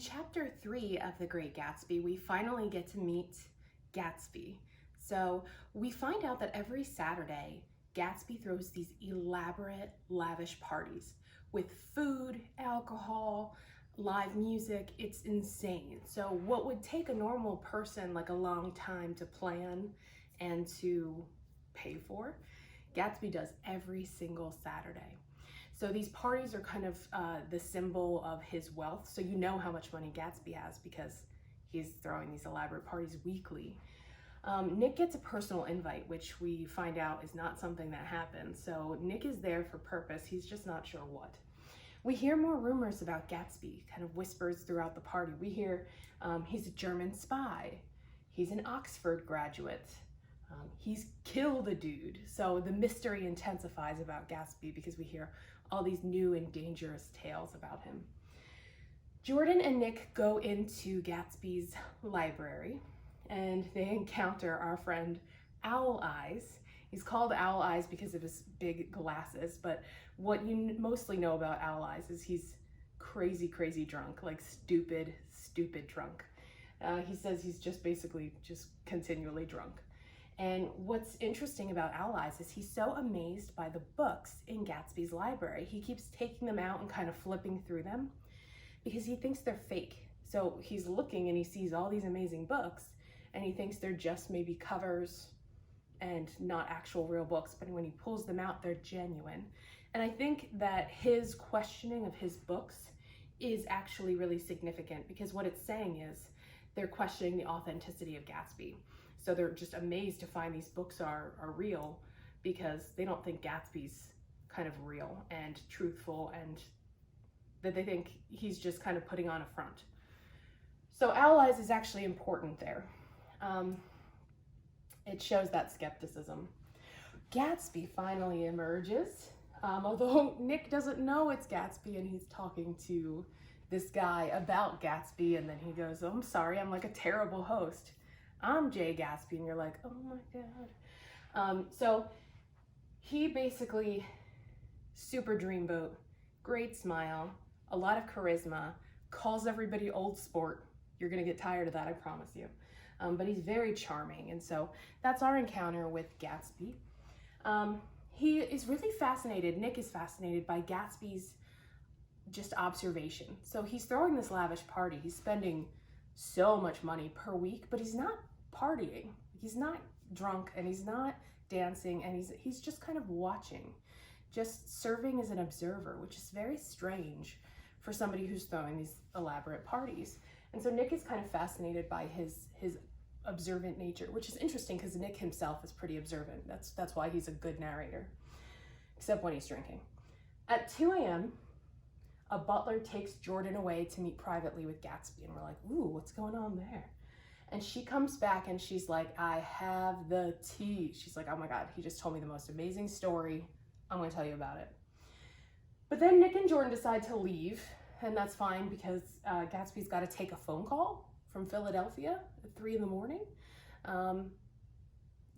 Chapter 3 of The Great Gatsby, we finally get to meet Gatsby. So we find out that every Saturday, Gatsby throws these elaborate, lavish parties with food, alcohol, live music. It's insane. So what would take a normal person like a long time to plan and to pay for, Gatsby does every single Saturday. So these parties are kind of the symbol of his wealth. So you know how much money Gatsby has because he's throwing these elaborate parties weekly. Nick gets a personal invite, which we find out is not something that happens. So Nick is there for purpose. He's just not sure what. We hear more rumors about Gatsby, kind of whispers throughout the party. We hear he's a German spy. He's an Oxford graduate. He's killed a dude. So the mystery intensifies about Gatsby because we hear all these new and dangerous tales about him. Jordan and Nick go into Gatsby's library and they encounter our friend Owl Eyes. He's called Owl Eyes because of his big glasses, but what you mostly know about Owl Eyes is he's crazy, crazy drunk, like stupid, stupid drunk. He says he's just basically just continually drunk. And what's interesting about Owl Eyes is he's so amazed by the books in Gatsby's library. He keeps taking them out and kind of flipping through them because he thinks they're fake. So he's looking and he sees all these amazing books and he thinks they're just maybe covers and not actual real books, but when he pulls them out, they're genuine. And I think that his questioning of his books is actually really significant because what it's saying is they're questioning the authenticity of Gatsby. So they're just amazed to find these books are real because they don't think Gatsby's kind of real and truthful and that they think he's just kind of putting on a front. So Owl Eyes is actually important there. It shows that skepticism. Gatsby finally emerges, although Nick doesn't know it's Gatsby and he's talking to this guy about Gatsby and then he goes, "Oh, I'm sorry, I'm like a terrible host. I'm Jay Gatsby," and you're like, oh my God. So he basically, super dreamboat, great smile, a lot of charisma, calls everybody old sport. You're gonna get tired of that, I promise you. But he's very charming, and so that's our encounter with Gatsby. He is really fascinated, Nick is fascinated by Gatsby's just observation. So he's throwing this lavish party, he's spending so much money per week, but he's not partying. He's not drunk and he's not dancing and he's just kind of watching, just serving as an observer, which is very strange for somebody who's throwing these elaborate parties. And so Nick is kind of fascinated by his observant nature, which is interesting because Nick himself is pretty observant. That's why he's a good narrator, except when he's drinking. At 2 a.m., a butler takes Jordan away to meet privately with Gatsby, and we're like, ooh, what's going on there? And she comes back and she's like, I have the tea. She's like, oh my God, he just told me the most amazing story. I'm gonna tell you about it. But then Nick and Jordan decide to leave, and that's fine because Gatsby's gotta take a phone call from Philadelphia at 3 in the morning.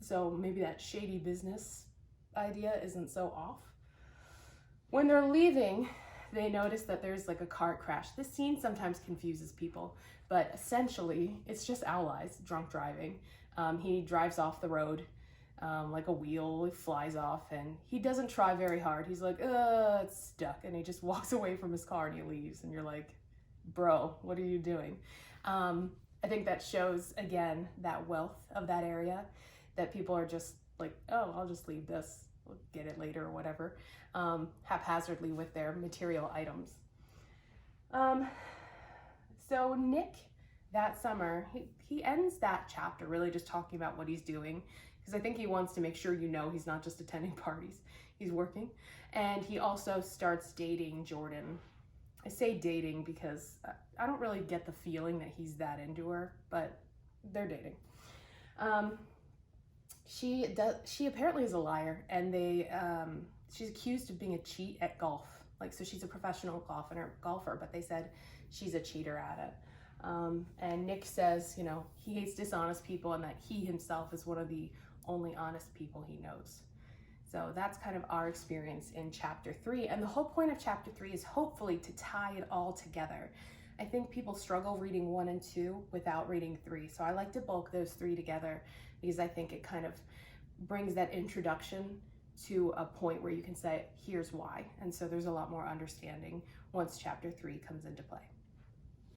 So maybe that shady business idea isn't so off. When they're leaving, they notice that there's like a car crash. This scene sometimes confuses people, but essentially it's just Owl Eyes drunk driving. He drives off the road like a wheel, it flies off, and he doesn't try very hard. He's like, it's stuck, and he just walks away from his car and he leaves, and you're like, bro, what are you doing? I think that shows, again, that wealth of that area, that people are just like, oh, I'll just leave this, we'll get it later or whatever, haphazardly with their material items. So Nick, that summer, he ends that chapter really just talking about what he's doing, because I think he wants to make sure you know he's not just attending parties, he's working. And he also starts dating Jordan. I say dating because I don't really get the feeling that he's that into her, but they're dating. She apparently is a liar, and she's accused of being a cheat at golf. Like, so she's a professional golfer, but they said she's a cheater at it. And Nick says, you know, he hates dishonest people and that he himself is one of the only honest people he knows. So that's kind of our experience in chapter 3. And the whole point of chapter 3 is hopefully to tie it all together. I think people struggle reading 1 and 2 without reading 3. So I like to bulk those 3 together because I think it kind of brings that introduction to a point where you can say, here's why. And so there's a lot more understanding once chapter 3 comes into play.